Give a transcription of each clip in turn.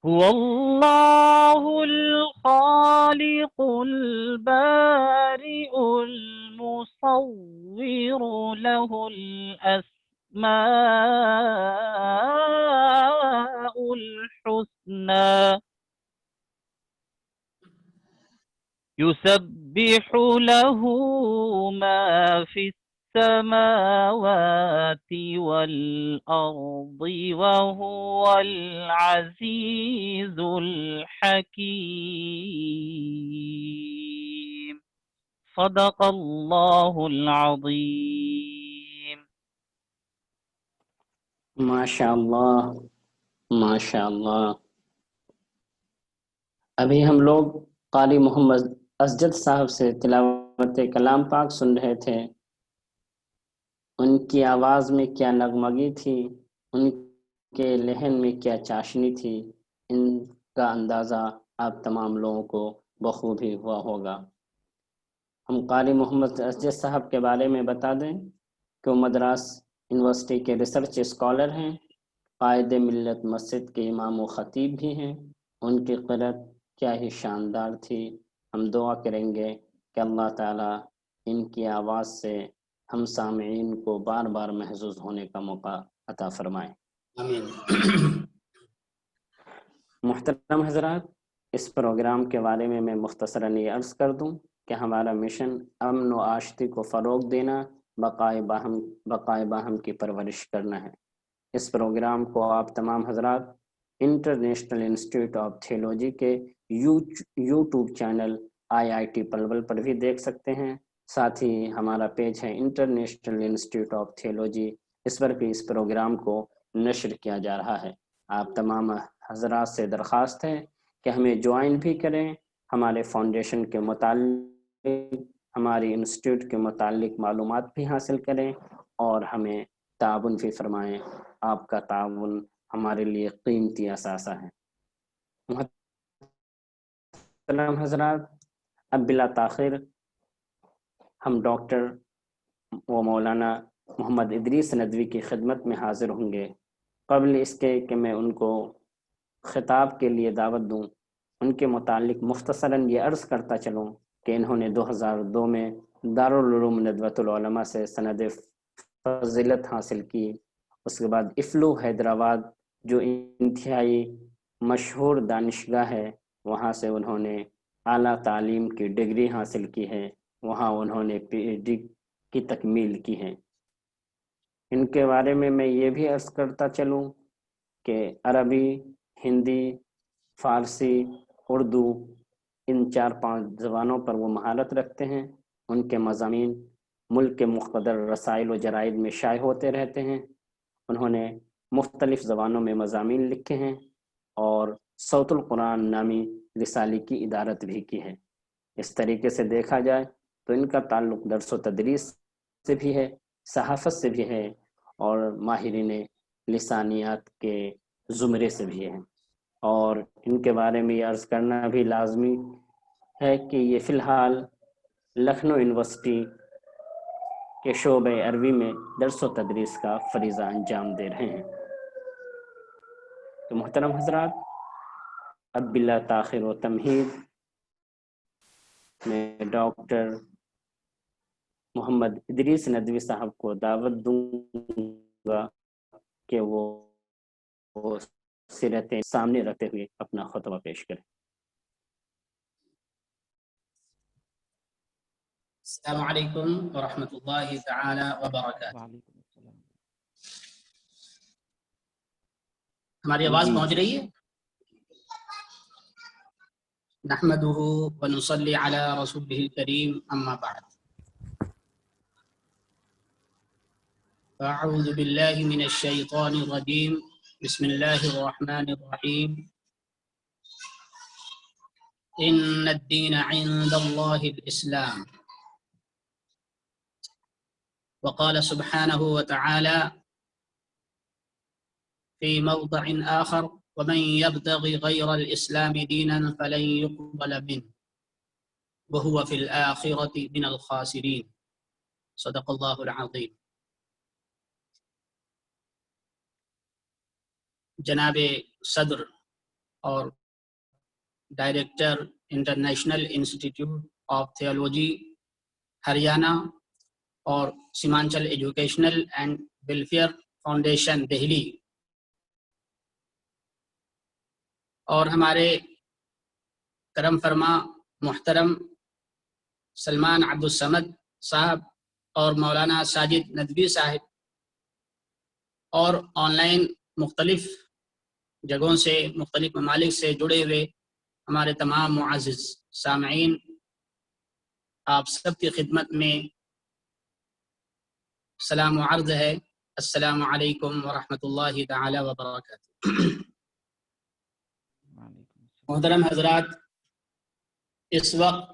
هو الله الخالق البارئ المصور له الأسماء الحسنى يسبح له ما في السماوات والأرض وهو العزيز الحكيم صدق الله العظيم. ماشاء اللہ ماشاء اللہ. ابھی ہم لوگ قاری محمد اسجد صاحب سے تلاوت کلام پاک سن رہے تھے. ان کی آواز میں کیا نغمگی تھی، ان کے لہن میں کیا چاشنی تھی، ان کا اندازہ آپ تمام لوگوں کو بخوبی ہوا ہوگا. ہم قاری محمد اسجد صاحب کے بارے میں بتا دیں کہ وہ مدراس یونیورسٹی کے ریسرچ اسکالر ہیں، قائد ملت مسجد کے امام و خطیب بھی ہیں. ان کی قرأت کیا ہی شاندار تھی. ہم دعا کریں گے کہ اللہ تعالیٰ ان کی آواز سے ہم سامعین کو بار بار محظوظ ہونے کا موقع عطا فرمائیں. آمین. محترم حضرات، اس پروگرام کے بارے میں مختصراً یہ عرض کر دوں کہ ہمارا مشن امن و آشتی کو فروغ دینا، بقائے باہم کی پرورش کرنا ہے. اس پروگرام کو آپ تمام حضرات انٹرنیشنل انسٹیٹیوٹ آف تھیولوجی کے یوٹیوب چینل IIT پلول پر بھی دیکھ سکتے ہیں. ساتھ ہی ہمارا پیج ہے انٹرنیشنل انسٹیٹیوٹ آف تھیولوجی، اس پر بھی اس پروگرام کو نشر کیا جا رہا ہے. آپ تمام حضرات سے درخواست ہے کہ ہمیں جوائن بھی کریں، ہمارے فاؤنڈیشن کے متعلق، ہماری انسٹیٹیوٹ کے متعلق معلومات بھی حاصل کریں اور ہمیں تعاون بھی فرمائیں. آپ کا تعاون ہمارے لیے قیمتی اثاثہ ہے. محترم حضرات، اب بلا تاخیر ہم ڈاکٹر و مولانا محمد ادریس ندوی کی خدمت میں حاضر ہوں گے. قبل اس کے کہ میں ان کو خطاب کے لیے دعوت دوں، ان کے متعلق مختصراً یہ عرض کرتا چلوں کہ انہوں نے 2002 میں دارالعلوم ندوۃ العلماء سے سند فضیلت حاصل کی. اس کے بعد افلو حیدرآباد جو انتہائی مشہور دانشگاہ ہے، وہاں سے انہوں نے اعلیٰ تعلیم کی ڈگری حاصل کی ہے. وہاں انہوں نے PhD کی تکمیل کی ہے. ان کے بارے میں یہ بھی عرض کرتا چلوں کہ عربی، ہندی، فارسی، اردو، ان 4-5 زبانوں پر وہ مہارت رکھتے ہیں. ان کے مضامین ملک کے مقتدر رسائل و جرائد میں شائع ہوتے رہتے ہیں. انہوں نے مختلف زبانوں میں مضامین لکھے ہیں اور صوت القرآن نامی رسالے کی ادارت بھی کی ہے. اس طریقے سے دیکھا جائے تو ان کا تعلق درس و تدریس سے بھی ہے، صحافت سے بھی ہے اور ماہرین لسانیات کے زمرے سے بھی ہے. اور ان کے بارے میں یہ عرض کرنا بھی لازمی ہے کہ یہ فی الحال لکھنؤ یونیورسٹی کے شعبہ عربی میں درس و تدریس کا فریضہ انجام دے رہے ہیں. تو محترم حضرات، اب بلا تاخیر و تمہید میں ڈاکٹر محمد ادریس ندوی صاحب کو دعوت دوں گا کہ وہ سیرتیں سامنے رکھتے ہوئے اپنا خطبہ پیش کریں. السلام علیکم ورحمۃ اللہ تعالی وبرکاتہ. وعلیکم السلام. ہماری آواز پہنچ رہی ہے؟ نحمده ونصلي على رسوله الكريم، اما بعد. اعوذ باللہ من الشیطان الرجیم، بسم اللہ الرحمن الرحیم. ان الدین عند اللہ الاسلام. وقال سبحانه وتعالى في موضع آخر: ومن يبتغي غير الإسلام دينا فلن يقبل منه وهو في الآخرة من الخاسرين. صدق الله العظيم. جناب صدر اور director international institute of theology Haryana اور Seemanchal educational and welfare foundation Delhi, اور ہمارے کرم فرما محترم سلمان عبدالصمد صاحب اور مولانا ساجد ندوی صاحب، اور آن لائن مختلف جگہوں سے مختلف ممالک سے جڑے ہوئے ہمارے تمام معزز سامعین، آپ سب کی خدمت میں سلام و عرض ہے، السلام علیکم ورحمۃ اللہ تعالی وبرکاتہ۔ محترم حضرات، اس وقت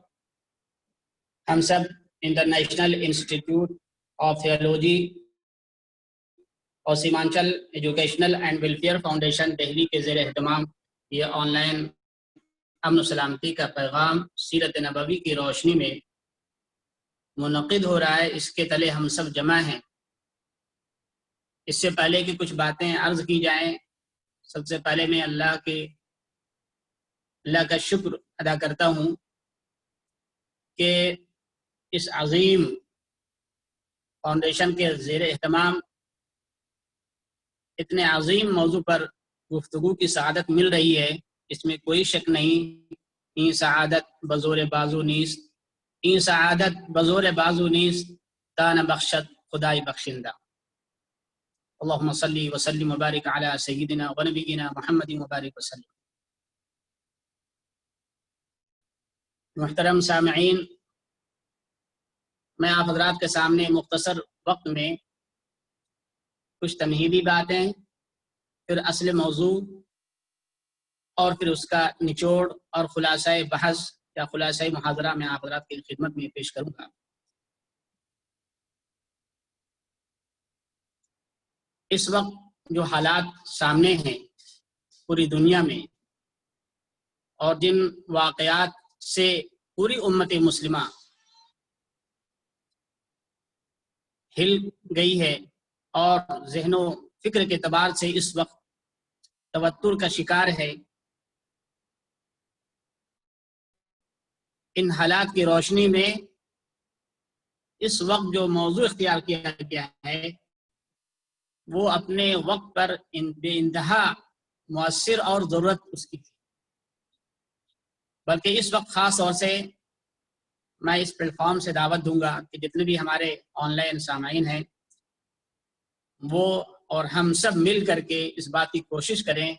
ہم سب انٹرنیشنل انسٹیٹیوٹ آف تھیولوجی اور Seemanchal educational and welfare foundation Delhi کے زیر اہتمام یہ آن لائن امن و سلامتی کا پیغام سیرت نبوی کی روشنی میں منعقد ہو رہا ہے۔ اس کے تلے ہم سب جمع ہیں۔ اس سے پہلے کہ کچھ باتیں عرض کی جائیں، سب سے پہلے میں اللہ کا شکر ادا کرتا ہوں کہ اس عظیم فاؤنڈیشن کے زیر اہتمام اتنے عظیم موضوع پر گفتگو کی سعادت مل رہی ہے، اس میں کوئی شک نہیں۔ این سعادت بزور بازو نیست، این سعادت بزور بازو نیست، تان بخشت خدای بخشندہ۔ اللہم صلی وسلم وبارک علی سیدنا و نبینا محمد وبارک وسلم۔ محترم سامعین، میں آپ حضرات کے سامنے مختصر وقت میں کچھ تمہیدی باتیں، پھر اصل موضوع، اور پھر اس کا نچوڑ اور خلاصہ بحث یا خلاصہ محاضرہ میں آپ حضرات کی خدمت میں پیش کروں گا۔ اس وقت جو حالات سامنے ہیں پوری دنیا میں، اور جن واقعات سے پوری امت مسلمہ ہل گئی ہے اور ذہن و فکر کے اعتبار سے اس وقت توتر کا شکار ہے، ان حالات کی روشنی میں اس وقت جو موضوع اختیار کیا گیا ہے وہ اپنے وقت پر بے انتہا مؤثر اور ضرورت اس کی تھی۔ بلکہ اس وقت خاص طور سے میں اس پلیٹ فارم سے دعوت دوں گا کہ جتنے بھی ہمارے آن لائن سامعین ہیں وہ اور ہم سب مل کر کے اس بات کی کوشش کریں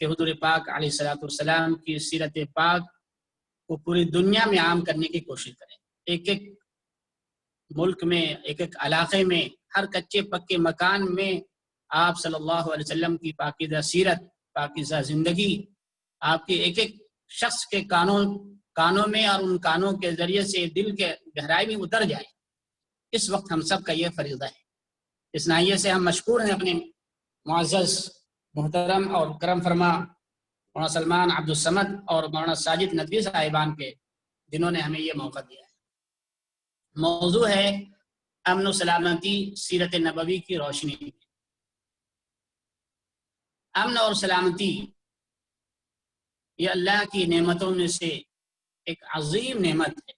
کہ حضور پاک علیہ الصلوۃ والسلام کی سیرت پاک کو پوری دنیا میں عام کرنے کی کوشش کریں۔ ایک ایک ملک میں، ایک ایک علاقے میں، ہر کچے پکے مکان میں آپ صلی اللہ علیہ وسلم کی پاکیزہ سیرت، پاکیزہ زندگی آپ کے ایک ایک شخص کے کانوں میں اور ان کانوں کے ذریعے سے دل کے گہرائی میں اتر جائے۔ اس وقت ہم سب کا یہ فریضہ ہے۔ اس ناحیے سے ہم مشکور ہیں اپنے معزز محترم اور کرم فرما مولانا سلمان عبدالصمد اور مولانا ساجد ندوی صاحبان کے، جنہوں نے ہمیں یہ موقع دیا ہے۔ موضوع ہے امن و سلامتی سیرت نبوی کی روشنی۔ امن اور سلامتی یہ اللہ کی نعمتوں میں سے ایک عظیم نعمت ہے،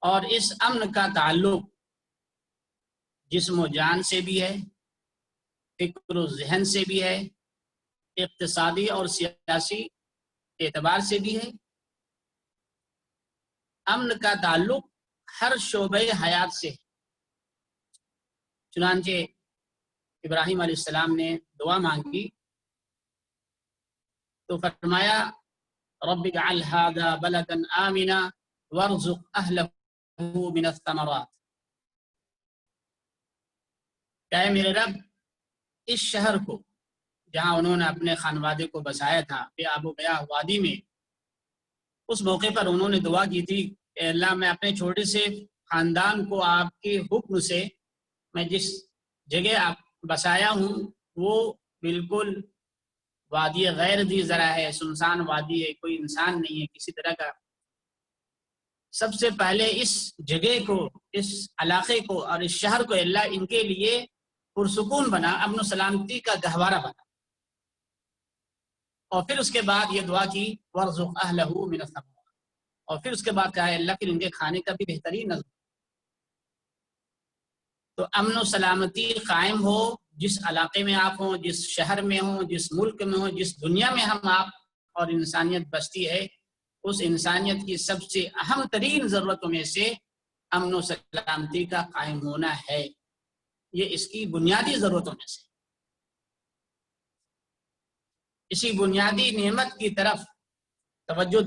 اور اس امن کا تعلق جسم و جان سے بھی ہے، فکر و ذہن سے بھی ہے، اقتصادی اور سیاسی اعتبار سے بھی ہے۔ امن کا تعلق ہر شعبہ حیات سے ہے۔ چنانچہ ابراہیم علیہ السلام نے دعا مانگی تو فرمایا رب اجعل هذا بلدا آمنا وارزق اهله من الثمرات، کہ میرے رب اس شہر کو جہاں انہوں نے اپنے خانوادے کو بسایا تھا بے آب و گیا وادی میں، اس موقع پر انہوں نے دعا کی تھی کہ اللہ میں اپنے چھوٹے سے خاندان کو آپ کے حکم سے میں جس جگہ آپ بسایا ہوں وہ بالکل وادی غیر ذی زرع ہے، سنسان وادی ہے، کوئی انسان نہیں ہے کسی طرح کا۔ سب سے پہلے اس جگہ کو، اس علاقے کو اور اس شہر کو اللہ ان کے لیے پرسکون بنا، امن و سلامتی کا گہوارہ بنا۔ اور پھر اس کے بعد یہ دعا کی وَارْزُقْ أَهْلَهُ مِنَ الثَّمَرَاتِ، اور پھر اس کے بعد کہا ہے اللہ پھر ان کے کھانے کا بھی بہترین نظر۔ تو امن و سلامتی قائم ہو جس علاقے میں آپ ہوں، جس شہر میں ہوں، جس ملک میں ہوں، جس دنیا میں ہم آپ اور انسانیت بستی ہے، اس انسانیت کی سب سے اہم ترین ضرورتوں میں سے امن و سلامتی کا قائم ہونا ہے۔ یہ اس کی بنیادی ضرورتوں میں سے۔ اسی بنیادی نعمت کی طرف توجہ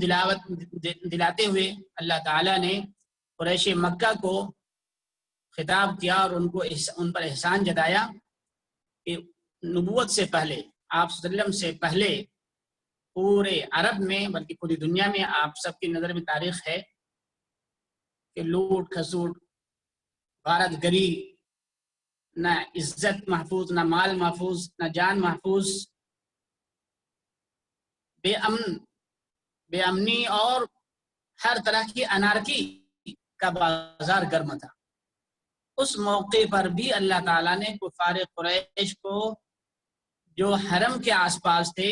دلاتے ہوئے اللہ تعالیٰ نے قریش مکہ کو خطاب کیا اور ان پر احسان جتایا کہ نبوت سے پہلے، آپ صلی اللہ علیہ وسلم سے پہلے پورے عرب میں بلکہ پوری دنیا میں آپ سب کی نظر میں تاریخ ہے کہ لوٹ کھسوٹ، غارت گری، نہ عزت محفوظ، نہ مال محفوظ، نہ جان محفوظ، بے امنی اور ہر طرح کی انارکی کا بازار گرم تھا۔ اس موقع پر بھی اللہ تعالیٰ نے کفار قریش کو جو حرم کے آس پاس تھے،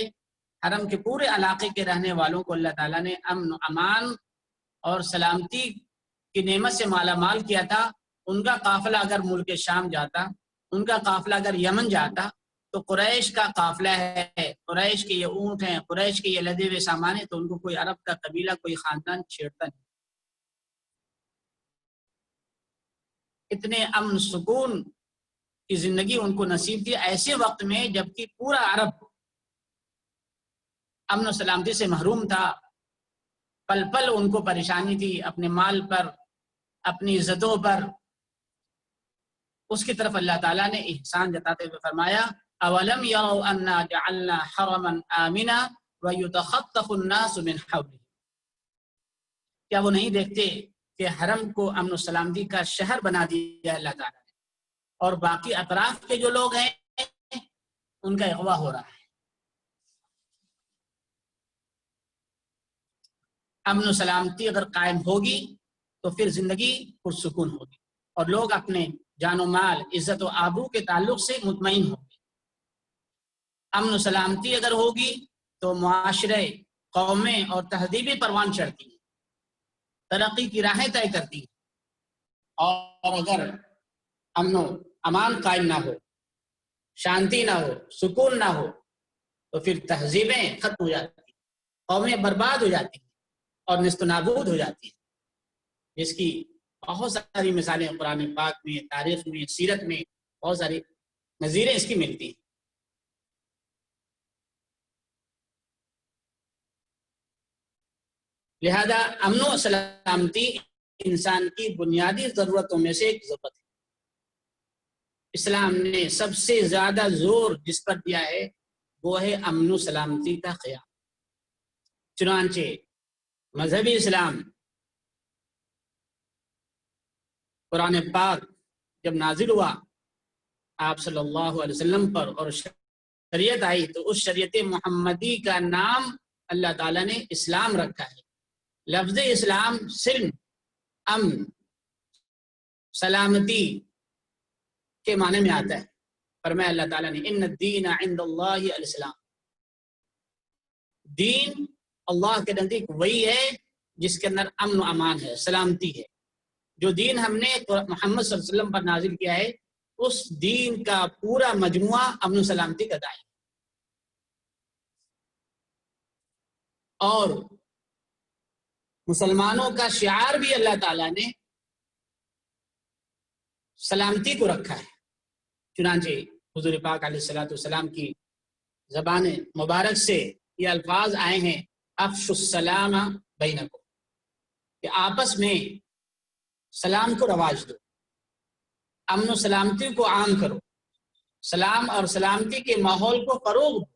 حرم کے پورے علاقے کے رہنے والوں کو اللہ تعالیٰ نے امن و امان اور سلامتی کی نعمت سے مالا مال کیا تھا۔ ان کا قافلہ اگر ملک شام جاتا، ان کا قافلہ اگر یمن جاتا، تو قریش کا قافلہ ہے، قریش کے یہ اونٹ ہیں، قریش کے یہ لدے ہوئے سامان ہیں، تو ان کو کوئی عرب کا قبیلہ، کوئی خاندان چھیڑتا نہیں۔ اتنے امن سکون کی زندگی ان کو نصیب تھی ایسے وقت میں جبکہ پورا عرب امن و سلامتی سے محروم تھا۔ پل پل ان کو پریشانی تھی، اپنے مال پر، اپنی عزتوں پر۔ اس کی طرف اللہ تعالیٰ نے احسان جتاتے ہوئے فرمایا اولم یروا انا جعلنا حرما آمنا ویتخطف الناس من حوله، کیا وہ نہیں دیکھتے کہ حرم کو امن و سلامتی کا شہر بنا دیا اللہ تعالیٰ نے، اور باقی اطراف کے جو لوگ ہیں ان کا اغوا ہو رہا ہے۔ امن و سلامتی اگر قائم ہوگی تو پھر زندگی پرسکون ہوگی اور لوگ اپنے جان و مال، عزت و آبرو کے تعلق سے مطمئن ہوں گے۔ امن و سلامتی اگر ہوگی تو معاشرے، قومیں اور تہذیبیں پروان چڑھتی ہیں، ترقی کی راہیں طے کرتی ہیں، اور اگر امن و امان قائم نہ ہو، شانتی نہ ہو، سکون نہ ہو، تو پھر تہذیبیں ختم ہو جاتی ہیں، قومیں برباد ہو جاتی ہیں اور نیست و نابود ہو جاتی ہیں، جس کی بہت ساری مثالیں قرآن پاک میں، تاریخ میں، سیرت میں بہت ساری نظیریں اس کی ملتی ہیں۔ لہذا امن و سلامتی انسان کی بنیادی ضرورتوں میں سے ایک ضرورت ہے۔ اسلام نے سب سے زیادہ زور جس پر دیا ہے وہ ہے امن و سلامتی کا قیام۔ چنانچہ مذہبی اسلام، قرآن پاک جب نازل ہوا آپ صلی اللہ علیہ وسلم پر اور شریعت آئی تو اس شریعت محمدی کا نام اللہ تعالیٰ نے اسلام رکھا ہے۔ لفظ اسلام صرف امن، سلامتی کے معنی میں آتا ہے۔ فرمایا اللہ تعالیٰ نے ان الدین عند اللہ الاسلام، دین اللہ کے نزدیک وہی ہے جس کے اندر امن و امان ہے، سلامتی ہے۔ جو دین ہم نے محمد صلی اللہ علیہ وسلم پر نازل کیا ہے اس دین کا پورا مجموعہ امن و سلامتی کا دائیں، اور مسلمانوں کا شعار بھی اللہ تعالیٰ نے سلامتی کو رکھا ہے۔ چنانچہ حضور پاک علیہ الصلوۃ والسلام کی زبان مبارک سے یہ الفاظ آئے ہیں افشوا السلام بینکم، کہ آپس میں سلام کو رواج دو، امن و سلامتی کو عام کرو، سلام اور سلامتی کے ماحول کو فروغ دو۔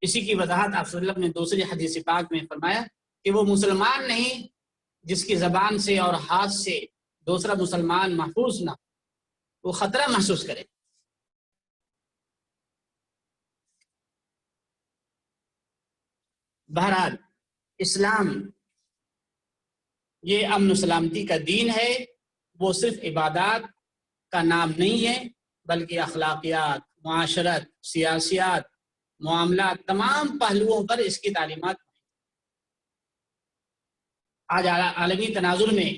اسی کی وضاحت آپ صلی اللہ علیہ وسلم نے دوسری حدیث پاک میں فرمایا کہ وہ مسلمان نہیں جس کی زبان سے اور ہاتھ سے دوسرا مسلمان محفوظ نہ ہو، وہ خطرہ محسوس کرے۔ بہرحال اسلام یہ امن و سلامتی کا دین ہے، وہ صرف عبادات کا نام نہیں ہے بلکہ اخلاقیات، معاشرت، سیاسیات معاملات، تمام پہلوؤں پر اس کی تعلیمات۔ آج عالمی تناظر میں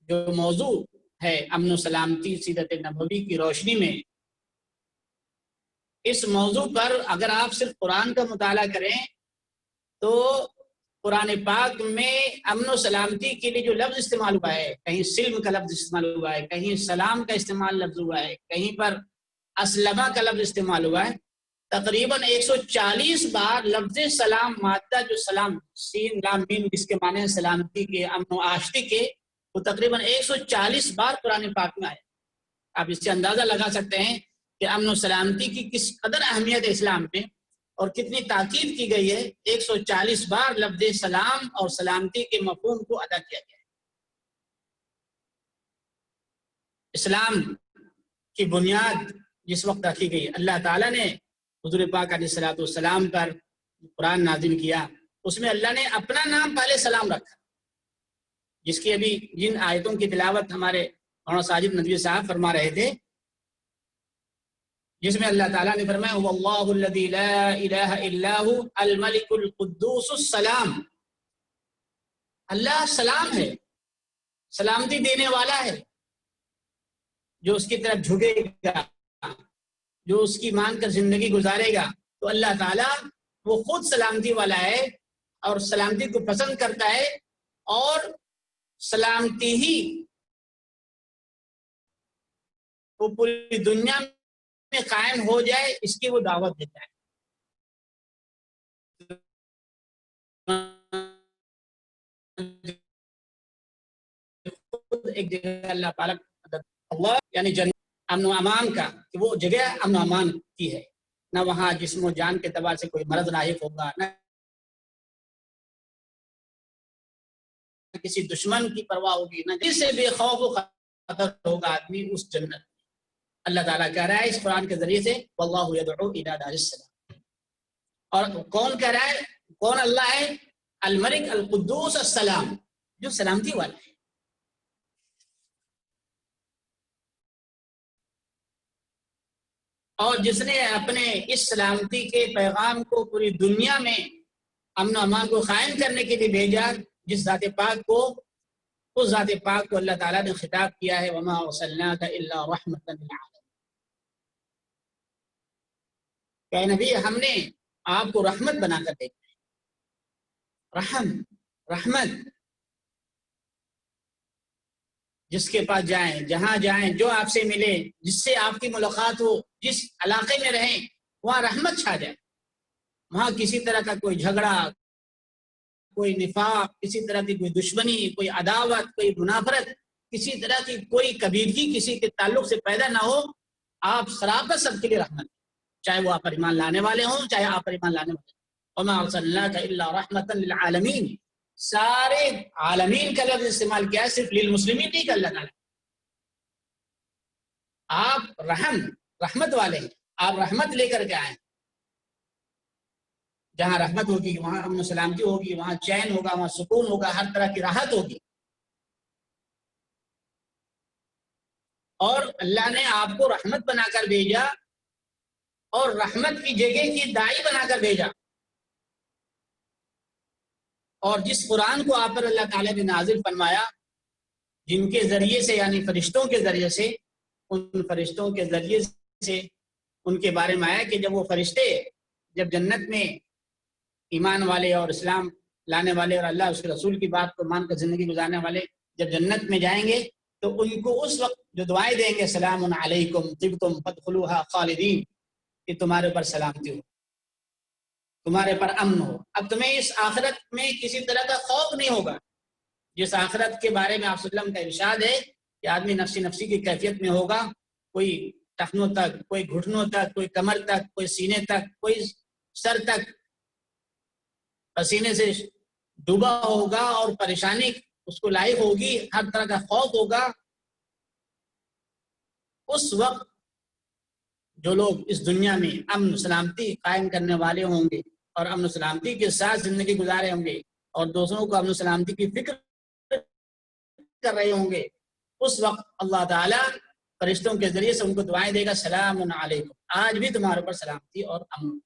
جو موضوع ہے امن و سلامتی سیرت نبوی کی روشنی میں، اس موضوع پر اگر آپ صرف قرآن کا مطالعہ کریں تو قرآن پاک میں امن و سلامتی کے لیے جو لفظ استعمال ہوا ہے، کہیں سلم کا لفظ استعمال ہوا ہے، کہیں سلام کا استعمال لفظ ہوا ہے، کہیں پر اسلمہ کا لفظ استعمال ہوا ہے، تقریباً 140 بار لفظ سلام مادہ جو سلام سین لام میم جس کے معنی سلامتی کے، امن و آشتی کے، وہ تقریباً 140 بار قرآن پاک میں آئے۔ آپ اس سے اندازہ لگا سکتے ہیں کہ امن و سلامتی کی کس قدر اہمیت ہے اسلام میں، اور کتنی تاکید کی گئی ہے۔ 140 بار لفظ سلام اور سلامتی کے مفہوم کو ادا کیا گیا ہے۔ اسلام کی بنیاد جس وقت رکھی گئی، اللہ تعالیٰ نے حضور پاک علیہ الصلوۃ والسلام پر قرآن نازل کیا، اس میں اللہ نے اپنا نام پہلے سلام رکھا، جس کی ابھی جن آیتوں کی تلاوت ہمارے مولانا ساجد ندوی صاحب فرما رہے تھے، جس میں اللہ تعالیٰ نے فرمایا هو اللہ الذی لا الہ الا هو الملک القدوس السلام۔ اللہ سلام ہے، سلامتی دینے والا ہے، جو اس کی طرف جھکے گا، جو اس کی مان کر زندگی گزارے گا، تو اللہ تعالیٰ وہ خود سلامتی والا ہے اور سلامتی کو پسند کرتا ہے، اور سلامتی ہی وہ پوری دنیا میں قائم ہو جائے اس کی وہ دعوت دیتا ہے۔ ایک جگہ اللہ تعالیٰ اللہ یعنی جنت امن و امان کا، کہ وہ جگہ امن و امان کی ہے، نہ وہاں جسم و جان کے اعتبار سے کوئی مرض لاحق ہوگا، نہ کسی دشمن کی پرواہ ہوگی، نہ کسی سے بے خوف و خطر ہوگا آدمی اس جنت۔ اللہ تعالیٰ کہہ رہا ہے اس قرآن کے ذریعے سے واللہ یدعو الی دار السلام، اور کون کہہ رہا ہے؟ کون اللہ ہے؟ الملک القدوس السلام، جو سلامتی والا ہے۔ اور جس نے اپنے اس سلامتی کے پیغام کو پوری دنیا میں امن و امان کو قائم کرنے کے لیے بھیجا، جس ذات پاک کو، اس ذات پاک کو اللہ تعالیٰ نے خطاب کیا ہے وما ارسلناک الا رحمۃ للعالمین۔ کہ نبی ہم نے آپ کو رحمت بنا کر بھیجا ہے۔ رحمت، جس کے پاس جائیں، جہاں جائیں، جو آپ سے ملے، جس سے آپ کی ملاقات ہو، جس علاقے میں رہیں، وہاں رحمت چھا جائے، وہاں کسی طرح کا کوئی جھگڑا، کوئی نفاق، کسی طرح کی کوئی دشمنی، کوئی عداوت، کوئی منافرت، کسی طرح کی کوئی کبیرگی کسی کے تعلق سے پیدا نہ ہو۔ آپ سرابر سب کے لیے رحمت، چاہے وہ آپ پر ایمان لانے والے ہوں، چاہے آپ پر ایمان لانے والے ہوں۔ وما ارسلناک الا رحمۃ للعالمین، سارے عالمین کا لفظ استعمال کیا ہے، صرف للمسلمین نہیں کہ اللہ تعالیٰ۔ آپ رحمت والے ہیں، آپ رحمت لے کر کے آئیں۔ جہاں رحمت ہوگی وہاں امن و سلامتی ہوگی، وہاں چین ہوگا، وہاں سکون ہوگا، ہر طرح کی راحت ہوگی۔ اور اللہ نے آپ کو رحمت بنا کر بھیجا، اور رحمت کی جگہ کی داعی بنا کر بھیجا۔ اور جس قرآن کو آپ پر اللہ تعالیٰ نے نازل فرمایا، جن کے ذریعے سے یعنی فرشتوں کے ذریعے سے، ان فرشتوں کے ذریعے سے ان کے بارے میں آیا کہ جب وہ فرشتے جب جنت میں ایمان والے اور اسلام لانے والے اور اللہ اس کے رسول کی بات کو مان کر زندگی گزارنے والے جب جنت میں جائیں گے تو ان کو اس وقت جو دعائیں دیں گے، سلام علیکم طبتم فادخلوها خالدین، کہ تمہارے اوپر سلامتی ہو، تمہارے پر امن ہو۔ اب تمہیں اس آخرت میں کسی طرح کا خوف نہیں ہوگا، جس آخرت کے بارے میں آپ صلی اللہ علیہ وسلم کا ارشاد ہے کہ آدمی نفسی کی کیفیت میں ہوگا، کوئی ٹخنوں تک، کوئی گھٹنوں تک، کوئی کمر تک، کوئی سینے تک، کوئی سر تک پسینے سے ڈوبا ہوگا، اور پریشانی اس کو لاحق ہوگی، ہر طرح کا خوف ہوگا۔ اس وقت جو لوگ اس دنیا میں امن سلامتی قائم کرنے والے ہوں گے اور امن سلامتی کے ساتھ زندگی گزارے ہوں گے اور دوسروں کو امن سلامتی کی فکر کر رہے ہوں گے، اس وقت اللہ تعالیٰ فرشتوں کے ذریعے سے ان کو دعائیں دے گا، سلام علیکم، آج بھی تمہارے اوپر سلامتی اور امن۔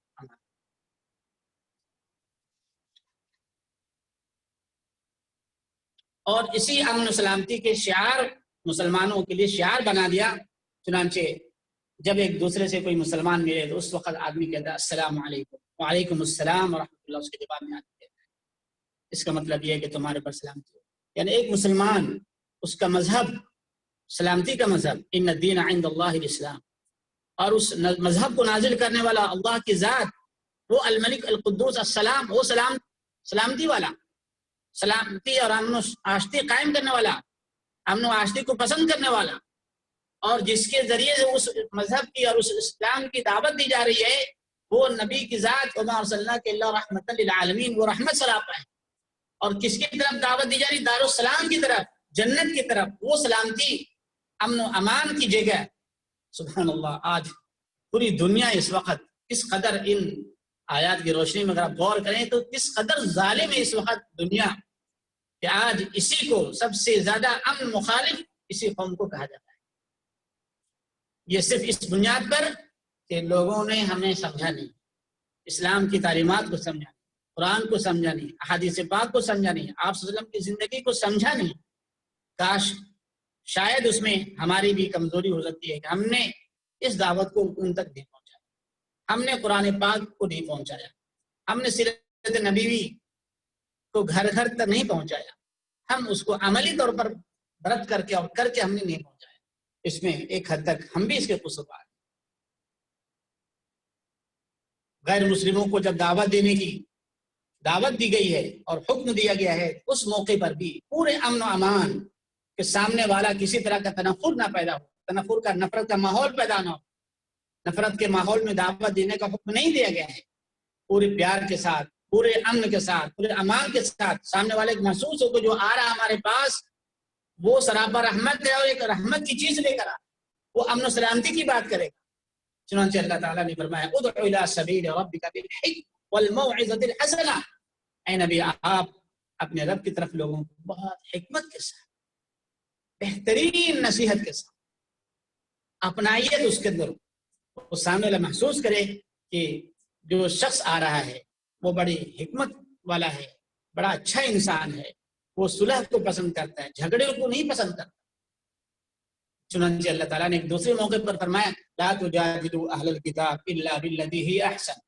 اور اسی امن و سلامتی کے شعار مسلمانوں کے لیے شعار بنا دیا. چنانچہ جب ایک دوسرے سے کوئی مسلمان ملے تو اس وقت آدمی کہتا ہے السلام علیکم، وعلیکم السلام ورحمۃ اللہ، اس کے جواب میں آدمی کہتا ہے اس کا مطلب یہ ہے کہ تمہارے پر سلامتی ہو. یعنی ایک مسلمان، اس کا مذہب سلامتی کا مذہب، ان الدین عند اللہ الاسلام، اور اس مذہب کو نازل کرنے والا اللہ کی ذات، وہ الملک القدوس السلام، وہ سلامتی والا، سلامتی اور امن و آشتی قائم کرنے والا، امن و آشتی کو پسند کرنے والا، اور جس کے ذریعے سے اس مذہب کی اور اس اسلام کی دعوت دی جا رہی ہے وہ نبی کی ذات، وما ارسلناک الا رحمۃ للعالمین، وہ رحمت سراپا ہے. اور کس کی طرف دعوت دی جا رہی؟ دار السلام کی طرف، جنت کی طرف، وہ سلامتی، امن و امان کی جگہ. سبحان اللہ. آج پوری دنیا اس وقت کس قدر ان آیات کی روشنی میں اگر آپ غور کریں تو کس قدر ظالم ہے اس وقت دنیا، کہ آج اسی کو سب سے زیادہ امن مخالف اسی قوم کو کہا جاتا ہے. یہ صرف اس بنیاد پر کہ لوگوں نے ہمیں سمجھا نہیں، اسلام کی تعلیمات کو سمجھا نہیں، قرآن کو سمجھا نہیں، احادیث پاک کو سمجھا نہیں، آپ صلی اللہ علیہ وسلم کی زندگی کو سمجھا نہیں. کاش شاید اس میں ہماری بھی کمزوری ہو سکتی ہے کہ ہم نے اس دعوت کو ان تک نہیں پہنچایا، ہم نے قرآن پاک کو نہیں پہنچایا، ہم نے سیرت نبوی کو گھر گھر تک نہیں پہنچایا، ہم اس کو عملی طور پر برت کر کے اور کر کے ہم نے نہیں پہنچایا. اس میں ایک حد تک ہم بھی اس کے قصوروار ہیں. غیر مسلموں کو جب دعوت دینے کی دعوت دی گئی ہے اور حکم دیا گیا ہے، اس موقع پر بھی پورے امن و امان کے سامنے والا کسی طرح کا تنفر نہ پیدا ہو، تنفر کا، نفرت کا ماحول پیدا نہ ہو. نفرت کے ماحول میں دعوت دینے کا حکم نہیں دیا گیا ہے. پورے پیار کے ساتھ، پورے امن کے ساتھ، پورے امان کے ساتھ سامنے والے کو محسوس ہو کہ جو آ رہا ہمارے پاس وہ سراپا رحمت ہے اور ایک رحمت کی چیز لے کر آ، وہ امن و سلامتی کی بات کرے گا. چنانچہ اللہ تعالیٰ نے فرمایا ادع الی سبیل ربک بالحکمۃ والموعظۃ الحسنہ. اے نبی، آپ اپنے رب کی طرف لوگوں کو بہت حکمت کے ساتھ، بہترین نصیحت کے ساتھ اپنائیے تو اس کے اندر وہ سامنے والا محسوس کرے کہ جو شخص آ رہا ہے وہ بڑی حکمت والا ہے، بڑا اچھا انسان ہے، وہ صلح کو پسند کرتا ہے، جھگڑے کو نہیں پسند کرتا. چنانچہ اللہ تعالیٰ نے ایک دوسرے موقع پر فرمایا لا تجادلوا اہل الکتاب الا بالذی ہی احسن،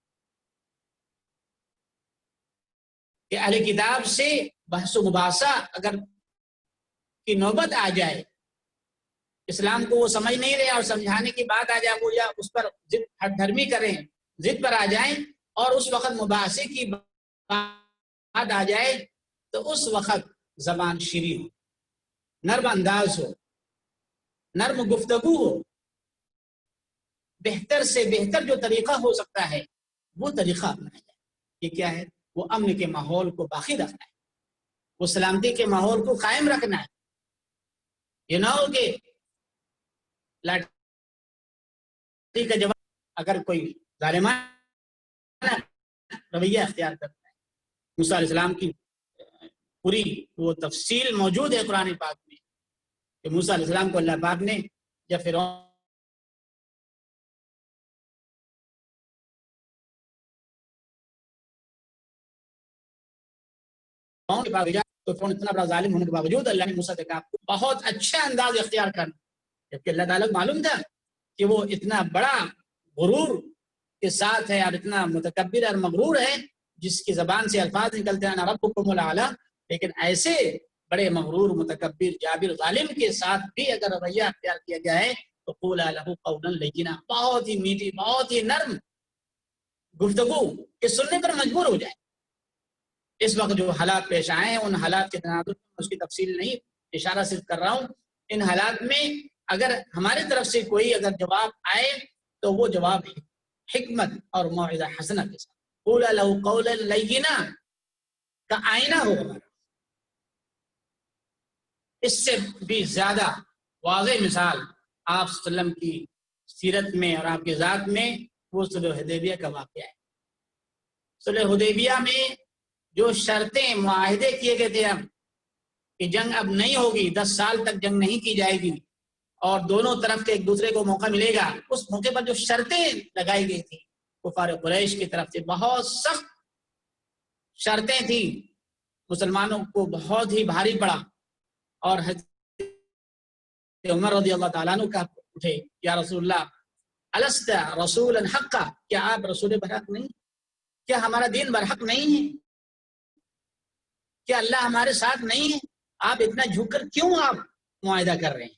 کہ اہل کتاب سے بحث و مباحثہ اگر کی نوبت آ جائے، اسلام کو وہ سمجھ نہیں رہے اور سمجھانے کی بات آ جائے، وہ یا اس پر ہٹ دھرمی کریں، ضد پر آ جائیں، اور اس وقت مباحثے کی بات آ جائے تو اس وقت زبان شیریں ہو، نرم انداز ہو، نرم گفتگو ہو. بہتر سے بہتر جو طریقہ ہو سکتا ہے وہ طریقہ اپنایا جائے. یہ کیا ہے؟ وہ امن کے ماحول کو باقی رکھنا ہے، وہ سلامتی کے ماحول کو قائم رکھنا ہے. یہ نہ ہو کہ لاٹھی کا جواب اگر کوئی ظالمانہ رویہ اختیار کرتا ہے. موسیٰ علیہ السلام کی پوری وہ تفصیل موجود ہے قرآن پاک میں کہ موسیٰ علیہ السلام کو اللہ پاک نے جب فرعون کے پاس بھیجا تو فرعون اتنا بڑا ظالم ہونے کے باوجود اللہ نے موسیٰ سے کہا بہت اچھا انداز اختیار کرنا، جبکہ اللہ تعالیٰ کو معلوم تھا کہ وہ اتنا بڑا غرور کے ساتھ ہے اور اتنا متکبر اور مغرور ہے جس کی زبان سے الفاظ نکلتے ہیں انا ربکم الاعلی، لیکن ایسے بڑے مغرور، متکبر، جابر، ظالم کے ساتھ بھی اگر رویہ اختیار کیا گیا ہے تو قولا لہ قولا لینا، بہت ہی میٹھی، بہت ہی نرم گفتگو کہ سننے پر مجبور ہو جائے. اس وقت جو حالات پیش آئے ہیں ان حالات کے تناظر میں اس کی تفصیل نہیں، اشارہ صرف کر رہا ہوں. ان حالات میں اگر ہماری طرف سے کوئی اگر جواب آئے تو وہ جواب حکمت اور موعظہ حسنہ کے ساتھ، قولا لہ قولا لینا کا آئینہ ہو ہمارا. اس سے بھی زیادہ واضح مثال آپ صلی اللہ علیہ وسلم کی سیرت میں اور آپ کی ذات میں وہ صلح حدیبیہ کا واقعہ ہے. صلح حدیبیہ میں جو شرطیں، معاہدے کیے گئے تھے اب کہ جنگ اب نہیں ہوگی، 10 سال تک جنگ نہیں کی جائے گی اور دونوں طرف کے ایک دوسرے کو موقع ملے گا، اس موقع پر جو شرطیں لگائی گئی تھی کفار قریش کی طرف سے، بہت سخت شرطیں تھیں، مسلمانوں کو بہت ہی بھاری پڑا اور حضرت عمر رضی اللہ تعالیٰ عنہ کا اٹھے یا رسول اللہ الست رسولا حقا، کیا آپ رسول برحق نہیں؟ کیا ہمارا دین برحق نہیں ہے؟ کیا اللہ ہمارے ساتھ نہیں ہے؟ آپ اتنا جھک کر کیوں آپ معاہدہ کر رہے ہیں؟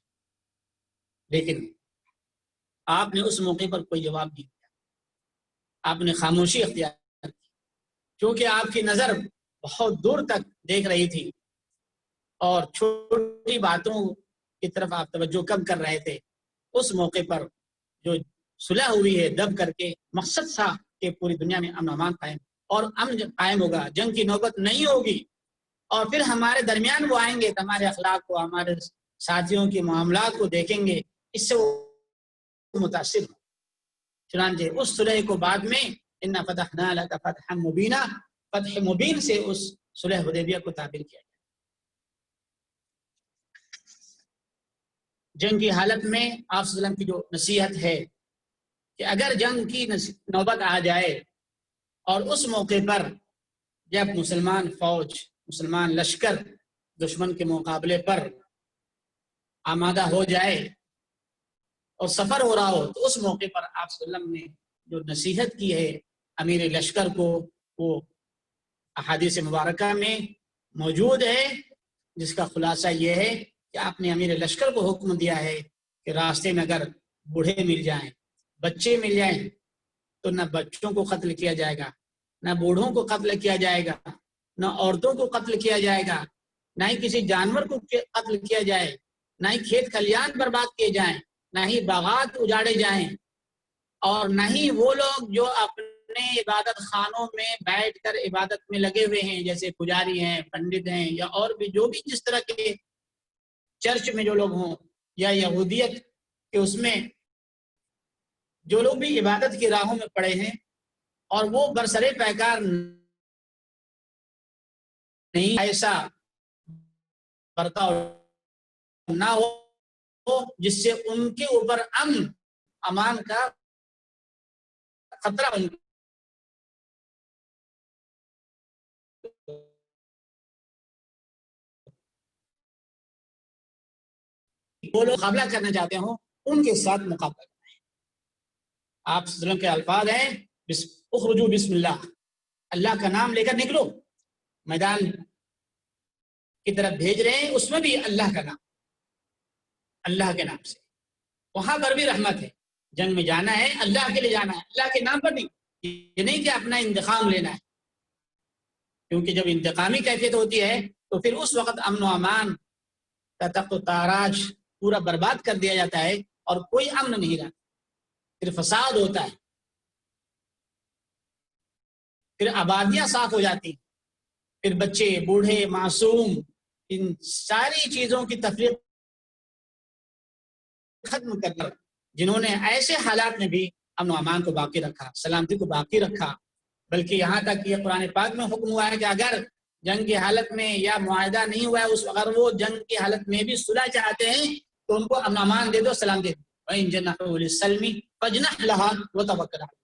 لیکن آپ نے اس موقع پر کوئی جواب نہیں دیا، آپ نے خاموشی اختیار کی، کیونکہ آپ کی نظر بہت دور تک دیکھ رہی تھی اور چھوٹی باتوں کی طرف آپ توجہ کم کر رہے تھے۔ اس موقع پر جو صلح ہوئی ہے دب کر کے، مقصد تھا کہ پوری دنیا میں امن و امان قائم، اور امن جب قائم ہوگا جنگ کی نوبت نہیں ہوگی، اور پھر ہمارے درمیان وہ آئیں گے، ہمارے اخلاق کو، ہمارے ساتھیوں کے معاملات کو دیکھیں گے، اس سے وہ متاثر ہوں۔ چنانچہ اس صلح کو بعد میں اِنَّا فَتَحْنَا لَكَ فَتْحًا مُبِينًا، فتح مبین سے اس صلح حدیبیہ کو تعبیر کیا گیا۔ جنگ کی حالت میں آپ صلی اللہ علیہ وسلم کی جو نصیحت ہے کہ اگر جنگ کی نوبت آ جائے اور اس موقع پر جب مسلمان فوج، مسلمان لشکر دشمن کے مقابلے پر آمادہ ہو جائے اور سفر ہو رہا ہو، تو اس موقع پر آپ صلی اللہ علیہ وسلم نے جو نصیحت کی ہے امیر لشکر کو، وہ احادیث مبارکہ میں موجود ہے، جس کا خلاصہ یہ ہے کہ آپ نے امیر لشکر کو حکم دیا ہے کہ راستے میں اگر بوڑھے مل جائیں، بچے مل جائیں، تو نہ بچوں کو قتل کیا جائے گا، نہ بوڑھوں کو قتل کیا جائے گا، نہ عورتوں کو قتل کیا جائے گا، نہ ہی کسی جانور کو قتل کیا جائے، نہ ہی کھیت کھلیان برباد کیے جائیں، نہ ہی باغات اجاڑے جائیں، اور نہ ہی وہ لوگ جو اپنے عبادت خانوں میں بیٹھ کر عبادت میں لگے ہوئے ہیں، جیسے پجاری ہیں، پنڈت ہیں، یا اور بھی جو بھی جس طرح کے چرچ میں جو لوگ ہوں، یا یہودیت کے اس میں جو لوگ بھی عبادت کی راہوں میں پڑے ہیں، اور وہ برسرے پیکار نہیں، ایسا برتاؤ نہ ہو جس سے ان کے اوپر امن امان کا خطرہ بن وہ لوگ مقابلہ کرنا چاہتے ہوں، ان کے ساتھ مقابلہ کرنا ہے۔ آپ صلی اللہ علیہ وسلم کے الفاظ ہیں اخرجوا بسم اللہ، اللہ کا نام لے کر نکلو، میدان کی طرف بھیج رہے ہیں، اس میں بھی اللہ کا نام، اللہ کے نام سے، وہاں پر بھی رحمت ہے۔ جنگ میں جانا ہے اللہ کے لیے جانا ہے، اللہ کے نام پر نہیں، یہ نہیں کہ اپنا انتقام لینا ہے، کیونکہ جب انتقامی کیفیت ہوتی ہے تو پھر اس وقت امن و امان کا تخت و تاراج پورا برباد کر دیا جاتا ہے، اور کوئی امن نہیں رہتا، پھر فساد ہوتا ہے، پھر آبادیاں صاف ہو جاتی، پھر بچے، بوڑھے، معصوم، ان ساری چیزوں کی تفریق ختم کر کر جنہوں نے ایسے حالات میں بھی امن و امان کو باقی رکھا، سلامتی کو باقی رکھا، بلکہ یہاں تک کہ قرآن پاک میں حکم ہوا ہے کہ اگر جنگ کی حالت میں یا معاہدہ نہیں ہوا ہے، اگر وہ جنگ کی حالت میں بھی صلح چاہتے ہیں تو ان کو امن و امان دے دو، سلام دے دو، وَإِن جَنَحُوا لِلسَّلْمِ فَاجْنَحْ لَهَا وَتَوَكَّلْ عَلَى اللَّهِ۔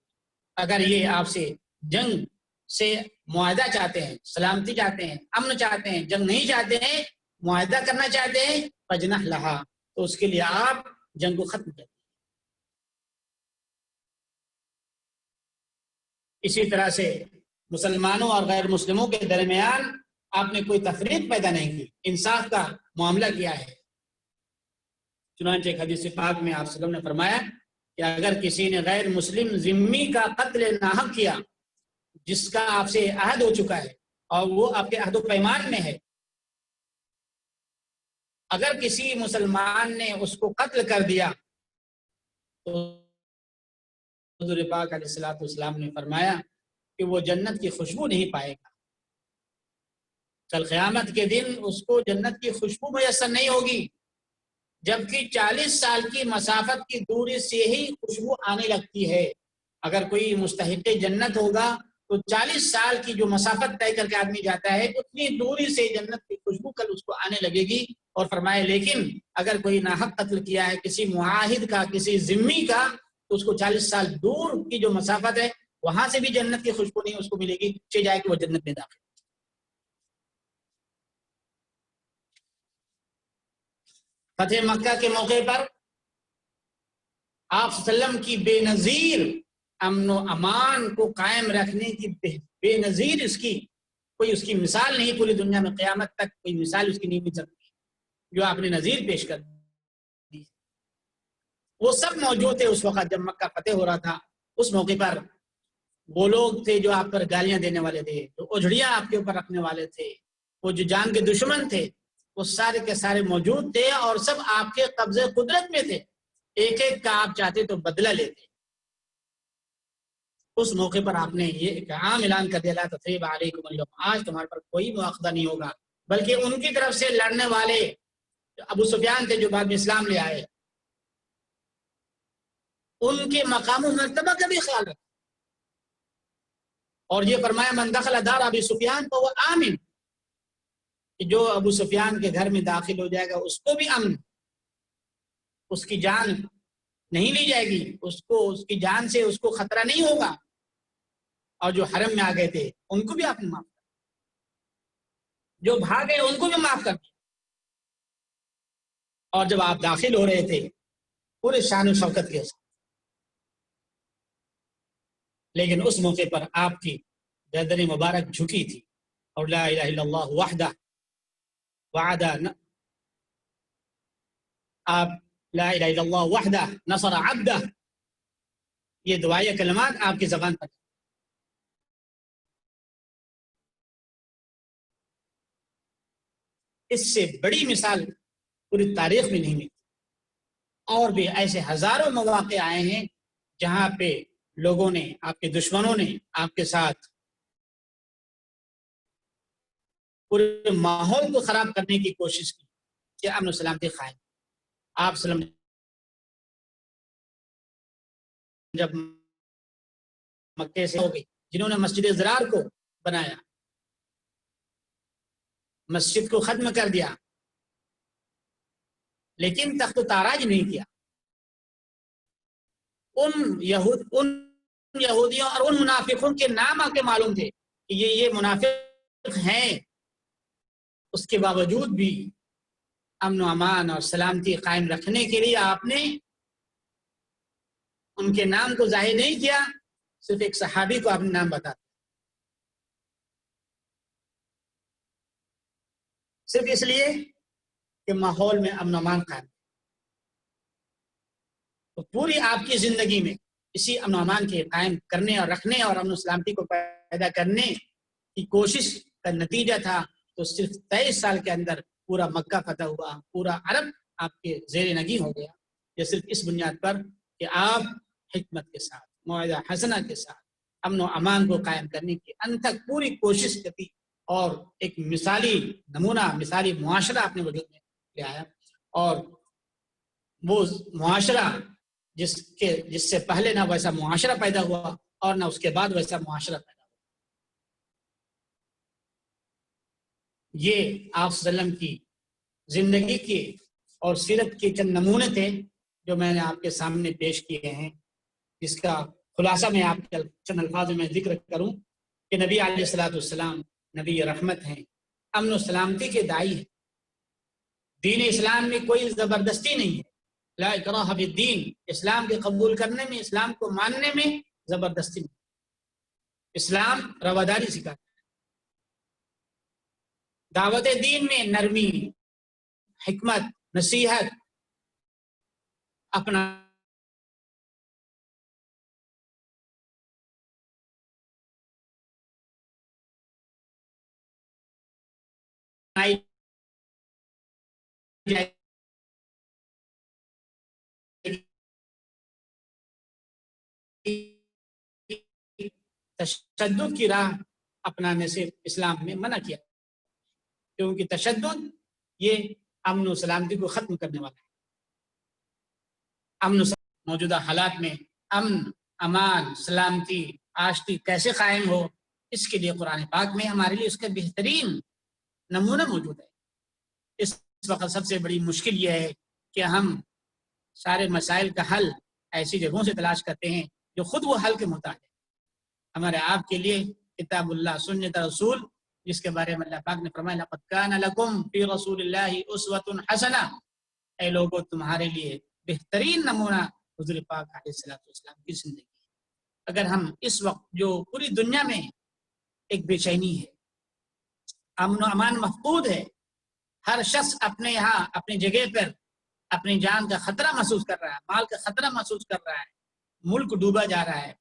اگر یہ آپ سے جنگ سے معاہدہ چاہتے ہیں، سلامتی چاہتے ہیں، امن چاہتے ہیں، جنگ نہیں چاہتے ہیں، معاہدہ کرنا چاہتے ہیں، فَاجْنَحْ لَهَا، تو اس کے لیے آپ جنگ کو ختم کریں۔ اسی طرح سے مسلمانوں اور غیر مسلموں کے درمیان آپ نے کوئی تفریق پیدا نہیں کی، انصاف کا معاملہ کیا ہے۔ چنانچہ ایک حدیث پاک میں آپ صلی اللہ علیہ وسلم نے فرمایا کہ اگر کسی نے غیر مسلم ذمہ کا قتل ناحق کیا، جس کا آپ سے عہد ہو چکا ہے اور وہ آپ کے عہد و پیمان میں ہے، اگر کسی مسلمان نے اس کو قتل کر دیا تو حضور پاک علیہ الصلوۃ والسلام نے فرمایا کہ وہ جنت کی خوشبو نہیں پائے گا، کل قیامت کے دن اس کو جنت کی خوشبو میسر نہیں ہوگی، جبکہ 40 سال کی مسافت کی دوری سے ہی خوشبو آنے لگتی ہے۔ اگر کوئی مستحق جنت ہوگا تو 40 سال کی جو مسافت طے کر کے آدمی جاتا ہے، اتنی دوری سے جنت کی خوشبو کل اس کو آنے لگے گی، اور فرمایا لیکن اگر کوئی ناحق قتل کیا ہے کسی معاہد کا، کسی ذمی کا، تو اس کو 40 سال دور کی جو مسافت ہے وہاں سے بھی جنت کی خوشبو نہیں اس کو ملے گی، چاہے جائے کہ وہ جنت میں داخل۔ فتح مکہ کے موقع پر آپ صلی اللہ علیہ وسلم کی بے نظیر امن و امان کو قائم رکھنے کی بے نظیر اس کی مثال نہیں، پوری دنیا میں قیامت تک کوئی مثال اس کی نہیں مل سکتی جو آپ نے نظیر پیش کر دی۔ وہ سب موجود تھے اس وقت جب مکہ فتح ہو رہا تھا۔ اس موقع پر وہ لوگ تھے جو آپ پر گالیاں دینے والے تھے، جو اجڑیاں آپ کے اوپر رکھنے والے تھے، وہ جو جان کے دشمن تھے، وہ سارے کے سارے موجود تھے اور سب آپ کے قبضے قدرت میں تھے۔ ایک ایک کا آپ چاہتے تو بدلہ لیتے۔ اس موقع پر آپ نے یہ ایک عام اعلان کر دیا لا تثریب علیکم اليوم، آج تمہارے پر کوئی مواخذہ نہیں ہوگا، بلکہ ان کی طرف سے لڑنے والے ابو سفیان تھے جو بعد میں اسلام لے آئے، ان کے مقام و مرتبہ کا بھی خیال رکھا۔ اور یہ فرمایا من دخل دار ابی سفیان فهو آمن، کہ جو ابو سفیان کے گھر میں داخل ہو جائے گا اس کو بھی امن، اس کی جان نہیں لی جائے گی، اس کی جان سے اس کو خطرہ نہیں ہوگا۔ اور جو حرم میں آ گئے تھے ان کو بھی آپ نے معاف کر دیا، جو بھاگے ان کو بھی معاف کر دیا۔ اور جب آپ داخل ہو رہے تھے پورے شان و شوکت کے ساتھ، لیکن اس موقع پر آپ کی گردن مبارک جھکی تھی اور لا الہ الا اللہ وحدہ وعدہ، آپ لا الہ الا اللہ وحدہ نصر عبدہ، یہ دعائے کلمات آپ کی زبان پر۔ اس سے بڑی مثال پوری تاریخ میں نہیں ملتی۔ اور بھی ایسے ہزاروں مواقع آئے ہیں جہاں پہ لوگوں نے، آپ کے دشمنوں نے آپ کے ساتھ پورے ماحول کو خراب کرنے کی کوشش کی کہ امن و سلامتی قائم۔ آپ صلی اللہ علیہ وسلم جب مکے سے ہو گئی، جنہوں نے مسجد ضرار کو بنایا، مسجد کو ختم کر دیا، لیکن تخت و تاراج نہیں کیا۔ ان یہودیوں اور ان منافقوں کے نام آپ کے معلوم تھے کہ یہ منافق ہیں، اس کے باوجود بھی امن و امان اور سلامتی قائم رکھنے کے لیے آپ نے ان کے نام کو ظاہر نہیں کیا، صرف ایک صحابی کو آپ نے نام بتا، صرف اس لیے کہ ماحول میں امن و امان قائم۔ تو پوری آپ کی زندگی میں اسی امن و امان کے قائم کرنے اور رکھنے اور امن و سلامتی کو پیدا کرنے کی کوشش کا نتیجہ تھا۔ تو صرف 23 سال کے اندر پورا مکہ فتح ہوا، پورا عرب آپ کے زیر نگین ہو گیا، یہ صرف اس بنیاد پر کہ آپ حکمت کے ساتھ، موعظہ حسنہ کے ساتھ امن و امان کو قائم کرنے کی انتھک پوری کوشش کی اور ایک مثالی نمونہ، مثالی معاشرہ اپنے وجود میں لے آیا۔ اور وہ معاشرہ جس سے پہلے نہ ویسا معاشرہ پیدا ہوا اور نہ اس کے بعد ویسا معاشرہ پیدا ہوا۔ یہ آپ صلی اللہ علیہ وسلم کی زندگی کے اور سیرت کے چند نمونے تھے جو میں نے آپ کے سامنے پیش کیے ہیں، جس کا خلاصہ میں آپ کے چند الفاظ میں ذکر کروں کہ نبی علیہ الصلوۃ والسلام نبی رحمت ہیں، امن و سلامتی کے داعی ہیں۔ دین اسلام میں کوئی زبردستی نہیں ہے، لا اکراہ فی الدین، اسلام کے قبول کرنے میں، اسلام کو ماننے میں زبردستی نہیں، اسلام رواداری سکھاتا ہے۔ دعوت دین میں نرمی، حکمت، نصیحت، اپنا تشدد کی راہ اپنانے سے اسلام میں منع کیا، کیونکہ تشدد یہ امن و سلامتی کو ختم کرنے والا ہے۔ امن و موجودہ حالات میں امن، امان، سلامتی، آشتی کیسے قائم ہو، اس کے لیے قرآن پاک میں ہمارے لیے اس کا بہترین نمونہ موجود ہے۔ اس وقت سب سے بڑی مشکل یہ ہے کہ ہم سارے مسائل کا حل ایسی جگہوں سے تلاش کرتے ہیں جو خود وہ حل کے محتاج ہے۔ ہمارے آپ کے لیے کتاب اللہ، سنت رسول، جس کے بارے میں اللہ پاک نے فرمایا لقد کان لکم فی رسول اللہ اسوۃ حسنہ، اے لوگوں تمہارے لیے بہترین نمونہ حضور پاک علیہ الصلوۃ والسلام کی زندگی ہے۔ اگر ہم اس وقت جو پوری دنیا میں ایک بے چینی ہے، امن و امان مفقود ہے، ہر شخص اپنے یہاں اپنی جگہ پر اپنی جان کا خطرہ محسوس کر رہا ہے، مال کا خطرہ محسوس کر رہا ہے، ملک ڈوبا جا رہا ہے،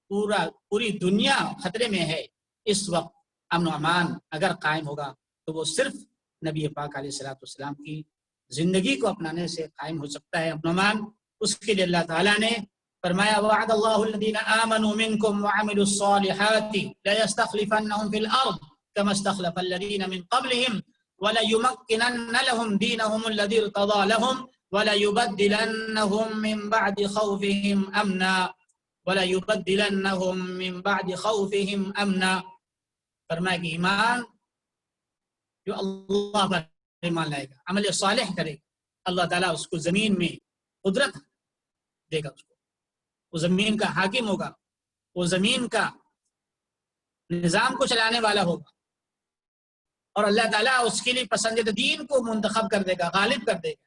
پوری دنیا خطرے میں ہے، اس وقت امن و امان اگر قائم ہوگا تو وہ صرف نبی پاک علیہ الصلوۃ والسلام کی زندگی کو اپنانے سے قائم ہو سکتا ہے امن و امان۔ اس کے لیے اللہ تعالیٰ نے فرمایا وعد اللہ الذین آمنوا منکم وعملوا الصالحات لیستخلفنہم فی الارض كما استخلف الذين من قبلهم وليمكنن لهم دينهم الذي ارتضى لهم وليبدلنهم من بعد خوفهم امنا فرمایا کہ ایمان جو اللہ پر ایمان لائے گا، عمل صالح کرے گا، اللہ تعالیٰ اس کو زمین میں قدرت دے گا، اس کو وہ زمین کا حاکم ہوگا، وہ زمین کا نظام کو چلانے والا ہوگا، اور اللہ تعالیٰ اس کے لیے پسندیدہ دین کو منتخب کر دے گا، غالب کر دے گا،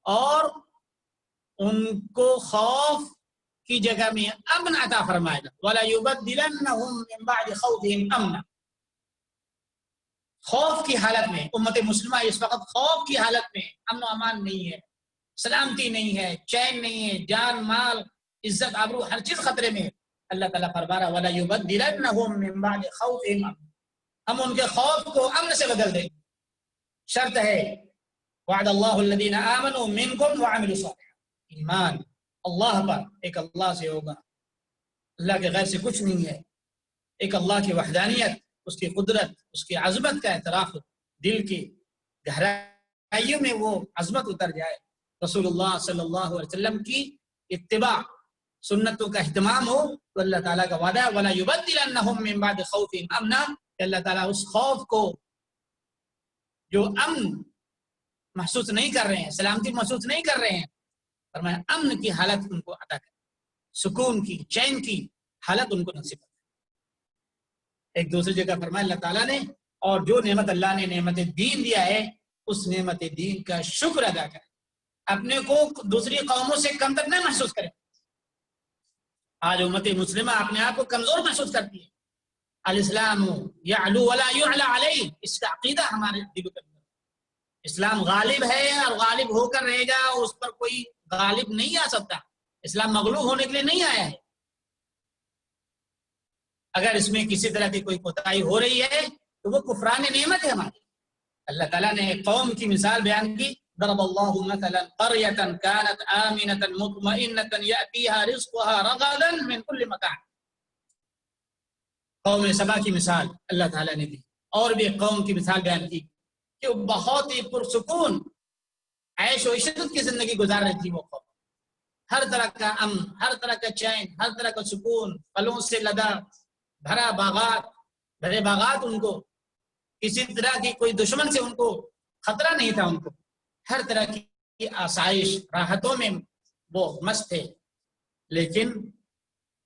اور ان کو خوف کی جگہ میں امن عطا فرمائے گا۔ وَلَيُبَدِّلَنَّهُم مِّن بَعْدِ خَوْفِهِمْ أَمْنًا، خوف کی حالت میں امت مسلمہ اس وقت خوف کی حالت میں، امن و امان نہیں ہے، سلامتی نہیں ہے، چین نہیں ہے، جان مال عزت آبرو ہر چیز خطرے میں۔ اللہ تعالیٰ فرما رہا وَلَيُبَدِّلَنَّهُم مِّن بَعْدِ خَوْفِهِمْ أَمْنًا، ہم ان کے خوف کو امن سے بدل دیں گے۔ شرط ہے وعد اللہ الذین آمنوا منکم وعملوا الصالحات، ایمان اللہ پر، ایک اللہ سے ہوگا، اللہ کے غیر سے کچھ نہیں ہے، ایک اللہ کی وحدانیت، اس کی قدرت، اس کی عظمت کا اعتراف دل کی گہرائیوں میں وہ عظمت اتر جائے، رسول اللہ صلی اللہ علیہ وسلم کی اتباع، سنتوں کا اہتمام ہو، تو اللہ تعالیٰ کا وعدہ وَلَا يُبَدِّلَنَّهُم مِّن بَعْدِ خَوْفِهِمْ أَمْنًا، کہ اللہ تعالیٰ اس خوف کو جو امن محسوس نہیں کر رہے ہیں، سلامتی محسوس نہیں کر رہے ہیں، فرمایا امن کی حالت ان کو عطا کرے، سکون کی، چین کی حالت ان کو نصیب کرے۔ ایک دوسری جگہ فرمایا اللہ تعالیٰ نے، اور جو نعمت اللہ نے نعمت دین دیا ہے اس نعمت دین کا شکر ادا کرے، اپنے کو دوسری قوموں سے کم تک نہ محسوس کرے۔ آج امت مسلمہ اپنے آپ کو کمزور محسوس کرتی ہے، الاسلام یعلو ولا یعلی علیہ، اس کا عقیدہ ہمارے دلوں کے اندر، اسلام غالب ہے اور غالب ہو کر رہے گا، اس پر کوئی غالب نہیں آ سکتا، اسلام مغلوب ہونے کے لیے نہیں آیا ہے۔ اگر اس میں کسی طرح کی کوئی کوتاہی ہو رہی ہے تو وہ کفران نعمت ہے ہماری۔ اللہ تعالیٰ نے ایک قوم کی مثال بیان کی، ضرب اللہ مثلا قریۃ کانت آمنۃ مطمئنۃ یأتیہا رزقها رغدا من کل مکان، قوم سبا کی مثال اللہ تعالیٰ نے دی، اور بھی ایک قوم کی مثال بیان کی کہ وہ بہت ہی پرسکون عیش و عشرت کی زندگی گزار رہی تھی، وہ قوم ہر طرح کا امن، ہر طرح کا چین، ہر طرح کا سکون، پھلوں سے لدا بھرا باغات، بھرے باغات، ان کو کسی طرح کی کوئی دشمن سے ان کو خطرہ نہیں تھا، ان کو ہر طرح کی آسائش راحتوں میں وہ مست تھے، لیکن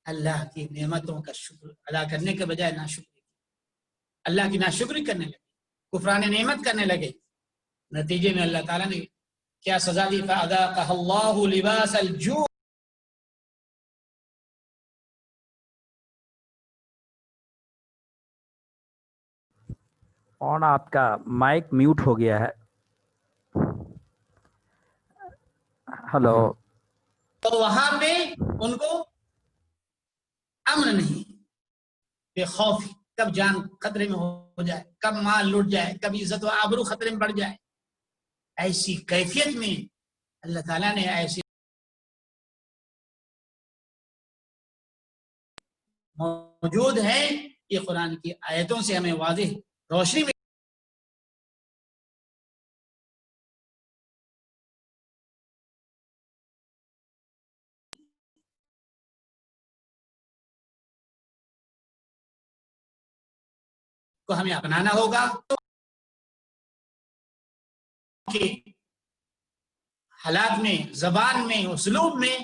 اللہ کی نعمتوں کا شکر ادا کرنے کے بجائے ناشکری، اللہ کی ناشکری کرنے لگے، کفران نعمت کرنے لگے، نتیجے میں اللہ تعالیٰ نے کیا سزا دی؟ فَأَذَاقَهَا اللَّهُ لِبَاسَ الْجُوعِ، کون آپ کا مائک میوٹ ہو گیا ہے؟ ہلو، تو وہاں پہ ان کو امن نہیں، بے خوف، کب جان خطرے میں ہو جائے، کب مال لوٹ جائے، کب عزت و آبرو خطرے میں بڑھ جائے، ایسی کیفیت میں اللہ تعالیٰ نے ایسی موجود ہے، یہ قرآن کی آیتوں سے ہمیں واضح روشنی میں کو ہمیں اپنانا ہوگا کہ حالات میں، زبان میں، اسلوب میں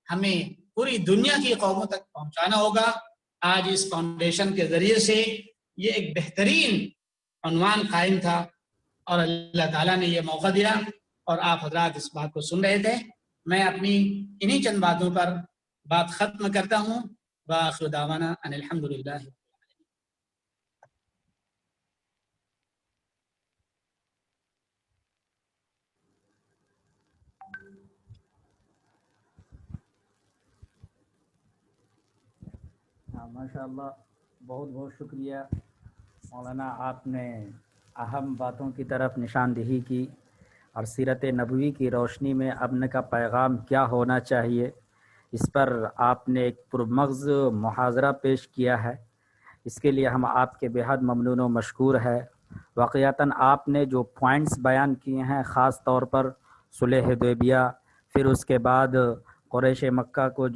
ہمیں پوری دنیا کی قوموں تک پہنچانا ہوگا۔ آج اس فاؤنڈیشن کے ذریعے سے یہ ایک بہترین عنوان قائم تھا، اور اللہ تعالیٰ نے یہ موقع دیا، اور آپ حضرات اس بات کو سن رہے تھے. میں اپنی انہی چند باتوں پر بات ختم کرتا ہوں. وآخر دعوانا ان الحمدللہ. ماشاء اللہ، بہت بہت شکریہ مولانا، آپ نے اہم باتوں کی طرف نشاندہی کی اور سیرت نبوی کی روشنی میں امن کا پیغام کیا ہونا چاہیے اس پر آپ نے ایک پرمغز محاضرہ پیش کیا ہے. اس کے لیے ہم آپ کے بےحد ممنون و مشکور ہے. واقعتاً آپ نے جو پوائنٹس بیان کیے ہیں، خاص طور پر صلح حدیبیہ، پھر اس کے بعد قریش مکہ کو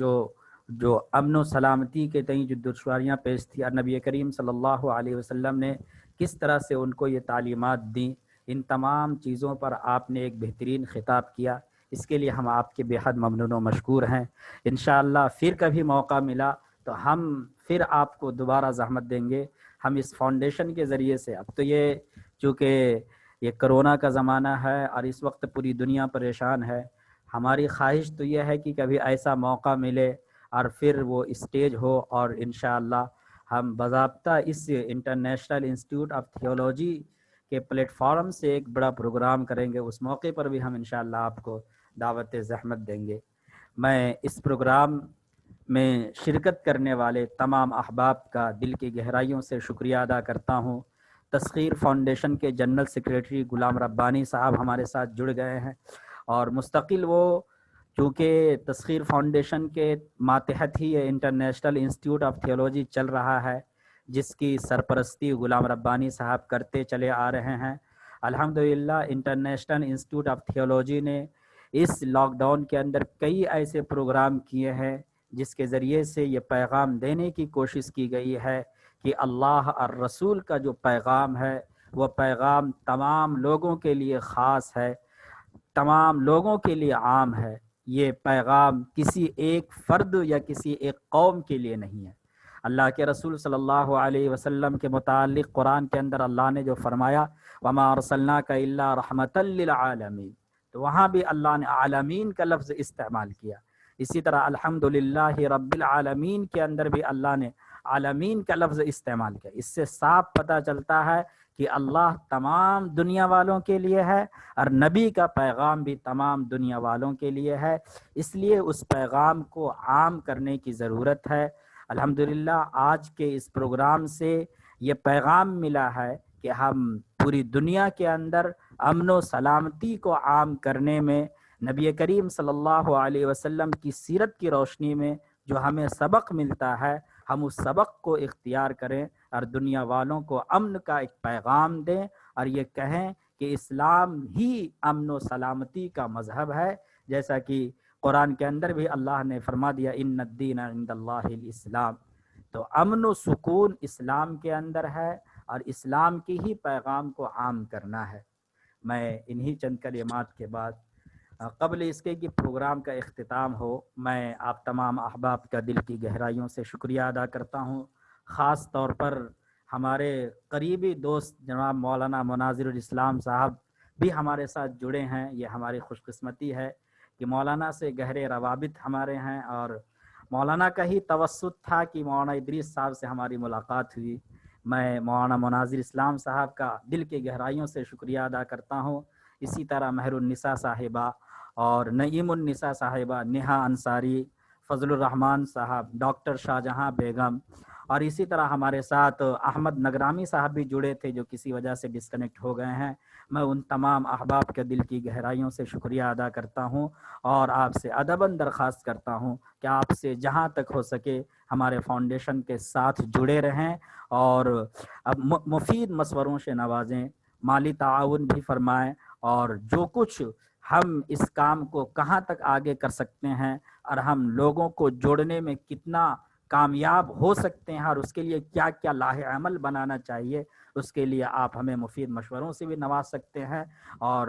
جو امن و سلامتی کے تئیں جو دشواریاں پیش تھی، اور نبی کریم صلی اللہ علیہ وسلم نے کس طرح سے ان کو یہ تعلیمات دیں، ان تمام چیزوں پر آپ نے ایک بہترین خطاب کیا. اس کے لیے ہم آپ کے بےحد ممنون و مشکور ہیں. انشاءاللہ پھر کبھی موقع ملا تو ہم پھر آپ کو دوبارہ زحمت دیں گے. ہم اس فاؤنڈیشن کے ذریعے سے، اب تو یہ چونکہ یہ کرونا کا زمانہ ہے اور اس وقت پوری دنیا پریشان ہے، ہماری خواہش تو یہ ہے کہ کبھی ایسا موقع ملے اور پھر وہ اسٹیج ہو، اور انشاءاللہ ہم باضابطہ اس انٹرنیشنل انسٹیٹیوٹ آف تھیولوجی کے پلیٹ فارم سے ایک بڑا پروگرام کریں گے. اس موقع پر بھی ہم انشاءاللہ آپ کو دعوت زحمت دیں گے. میں اس پروگرام میں شرکت کرنے والے تمام احباب کا دل کی گہرائیوں سے شکریہ ادا کرتا ہوں. تسخیر فاؤنڈیشن کے جنرل سیکریٹری غلام ربانی صاحب ہمارے ساتھ جڑ گئے ہیں، اور مستقل وہ چونکہ تسخیر فاؤنڈیشن کے ماتحت ہی یہ انٹرنیشنل انسٹیٹیوٹ آف تھیولوجی چل رہا ہے، جس کی سرپرستی غلام ربانی صاحب کرتے چلے آ رہے ہیں. الحمدللہ انٹرنیشنل انسٹیٹیوٹ آف تھیولوجی نے اس لاک ڈاؤن کے اندر کئی ایسے پروگرام کیے ہیں جس کے ذریعے سے یہ پیغام دینے کی کوشش کی گئی ہے کہ اللہ اور رسول کا جو پیغام ہے وہ پیغام تمام لوگوں کے لیے خاص ہے، تمام لوگوں کے لیے عام ہے. یہ پیغام کسی ایک فرد یا کسی ایک قوم کے لیے نہیں ہے. اللہ کے رسول صلی اللہ علیہ وسلم کے متعلق قرآن کے اندر اللہ نے جو فرمایا وَمَا أَرْسَلْنَاكَ إِلَّا رَحْمَةً لِلْعَالَمِينَ، تو وہاں بھی اللہ نے عالمین کا لفظ استعمال کیا. اسی طرح الحمدللہ رب العالمین کے اندر بھی اللہ نے عالمین کا لفظ استعمال کیا. اس سے صاف پتہ چلتا ہے کہ اللہ تمام دنیا والوں کے لیے ہے اور نبی کا پیغام بھی تمام دنیا والوں کے لیے ہے. اس لیے اس پیغام کو عام کرنے کی ضرورت ہے. الحمدللہ آج کے اس پروگرام سے یہ پیغام ملا ہے کہ ہم پوری دنیا کے اندر امن و سلامتی کو عام کرنے میں نبی کریم صلی اللہ علیہ وسلم کی سیرت کی روشنی میں جو ہمیں سبق ملتا ہے، ہم اس سبق کو اختیار کریں اور دنیا والوں کو امن کا ایک پیغام دیں اور یہ کہیں کہ اسلام ہی امن و سلامتی کا مذہب ہے. جیسا کہ قرآن کے اندر بھی اللہ نے فرما دیا ان الدین عند اللہ الاسلام. تو امن و سکون اسلام کے اندر ہے اور اسلام کی ہی پیغام کو عام کرنا ہے. میں انہی چند کلمات کے بعد قبل اس کے کہ پروگرام کا اختتام ہو، میں آپ تمام احباب کا دل کی گہرائیوں سے شکریہ ادا کرتا ہوں. خاص طور پر ہمارے قریبی دوست جناب مولانا مناظر الاسلام صاحب بھی ہمارے ساتھ جڑے ہیں. یہ ہماری خوش قسمتی ہے کہ مولانا سے گہرے روابط ہمارے ہیں، اور مولانا کا ہی توسط تھا کہ مولانا ادریس صاحب سے ہماری ملاقات ہوئی. میں مولانا مناظر اسلام صاحب کا دل کی گہرائیوں سے شکریہ ادا کرتا ہوں. اسی طرح مہر النساء صاحبہ اور نعیم النساء صاحبہ نیہا انصاری، فضل الرحمان صاحب، ڈاکٹر شاہجہاں بیگم، اور اسی طرح ہمارے ساتھ احمد نگرامی صاحب بھی جڑے تھے جو کسی وجہ سے ڈسکنیکٹ ہو گئے ہیں. میں ان تمام احباب کے دل کی گہرائیوں سے شکریہ ادا کرتا ہوں اور آپ سے ادباً درخواست کرتا ہوں کہ آپ سے جہاں تک ہو سکے ہمارے فاؤنڈیشن کے ساتھ جڑے رہیں اور مفید مشوروں سے نوازیں، مالی تعاون بھی فرمائیں، اور جو کچھ ہم اس کام کو کہاں تک آگے کر سکتے ہیں اور ہم لوگوں کو جوڑنے میں کتنا کامیاب ہو سکتے ہیں اور اس کے لیے کیا کیا لاہ عمل بنانا چاہیے، اس کے لیے آپ ہمیں مفید مشوروں سے بھی نواز سکتے ہیں. اور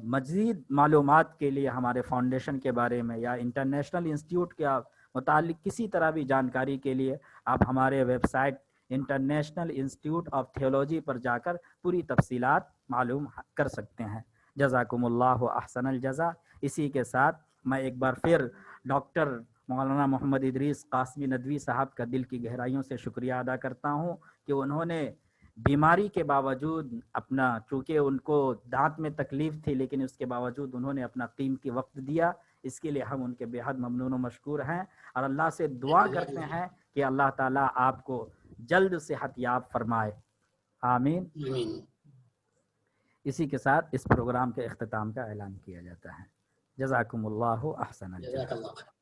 مزید معلومات کے لیے ہمارے فاؤنڈیشن کے بارے میں یا انٹرنیشنل انسٹیٹیوٹ کے متعلق کسی طرح بھی جانکاری کے لیے آپ ہمارے website international institute of theology پر جا کر پوری تفصیلات معلوم کر سکتے ہیں. جزاکم اللہ احسن الجزا۔ اسی کے ساتھ میں ایک بار پھر ڈاکٹر مولانا محمد ادریس قاسمی ندوی صاحب کا دل کی گہرائیوں سے شکریہ ادا کرتا ہوں کہ انہوں نے بیماری کے باوجود اپنا، چونکہ ان کو دانت میں تکلیف تھی لیکن اس کے باوجود انہوں نے اپنا قیمتی وقت دیا، اس کے لیے ہم ان کے بے حد ممنون و مشکور ہیں، اور اللہ سے دعا کرتے ہیں کہ اللہ تعالیٰ آپ کو جلد صحت یاب فرمائے، آمین۔ آمین۔ اسی کے ساتھ اس پروگرام کے اختتام کا اعلان کیا جاتا ہے۔ جزاکم اللہ احسن الجزا۔ جزاک اللہ خیر۔